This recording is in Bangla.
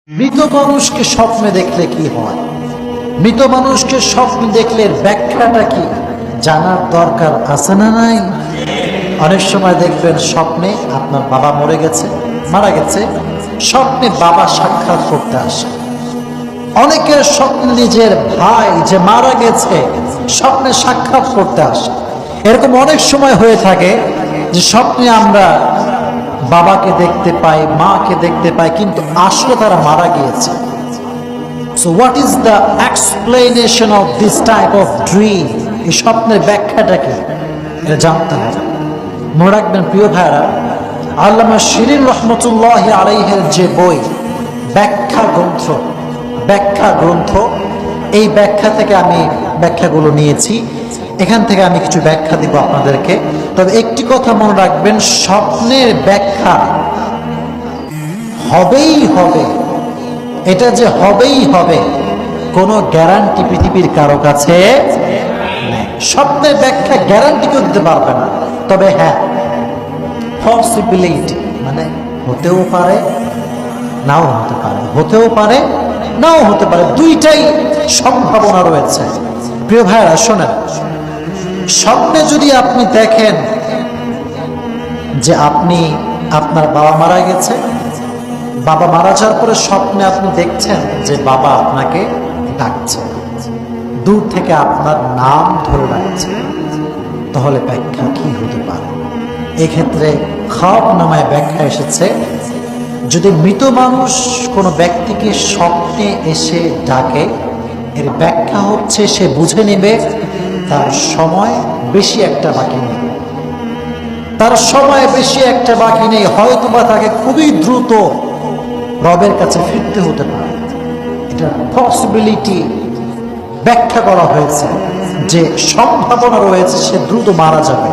মৃত মানুষকে স্বপ্নে দেখলে কি হয়, মৃত মানুষকে স্বপ্নে দেখলে ব্যাখ্যাটা কি জানার দরকার আছে না নাই? অনেক সময় দেখবেন স্বপ্নে আপনার বাবা মরে গেছে, মারা গেছে, স্বপ্নে বাবা সাক্ষাৎ করতে আসে। অনেকের স্বপ্নে নিজের ভাই যে মারা গেছে স্বপ্নে সাক্ষাৎ করতে আসে। এরকম অনেক সময় হয়ে থাকে যে স্বপ্নে আমরা বাবাকে দেখতে পাই, মাকে দেখতে পাই, কিন্তু আসলে তারা মারা গিয়েছে। So what is the explanation of this type of dream? এই স্বপ্নের ব্যাখ্যাটা কি এটা জানতে হবে। মনে রাখবেন প্রিয় ভাইরা, আল্লামা শিরিন রহমতুল্লাহি আলাইহির যে বই ব্যাখ্যা গ্রন্থ, এই ব্যাখ্যা থেকে আমি ব্যাখ্যাগুলো নিয়েছি। এখান থেকে আমি কিছু ব্যাখ্যা দিব আপনাদেরকে। তবে একটি কথা মনে রাখবেন, স্বপ্নের ব্যাখ্যা হবেই হবে, এটা যে হবেই হবে কোনো গ্যারান্টি পৃথিবীর কারো কাছে নেই। স্বপ্নের ব্যাখ্যা গ্যারান্টি কেউ দিতে পারবে না। তবে হ্যাঁ, পসিবিলিটি মানে হতেও পারে, নাও হতে পারে, হতেও পারে, নাও হতে পারে, দুইটাই সম্ভাবনা রয়েছে। প্রিয় ভাইরা শোনেন, স্বপ্নে যদি আপনি দেখেন যে আপনার বাবা মারা গেছে, বাবা মারা যাওয়ার পরে স্বপ্নে আপনি দেখছেন যে বাবা আপনাকে ডাকছে, দূর থেকে আপনার নাম ধরে ডাকছে, তাহলে ব্যাখ্যা কি হতে পারে? এক্ষেত্রে খাওয়াব নামায় ব্যাখ্যা এসেছে, যদি মৃত মানুষ কোনো ব্যক্তিকে স্বপ্নে এসে ডাকে, এর ব্যাখ্যা হচ্ছে সে বুঝে নেবে তার সময় বেশি একটা বাকি নেই, তার সময় বেশি একটা বাকি নেই, হয়তোবা তাকে খুবই দ্রুত রবের কাছে ফিরতে হতে পারে। এটা পসিবিলিটি ব্যাখ্যা করা হয়েছে যে সম্ভাবনা রয়েছে সে দ্রুত মারা যাবে।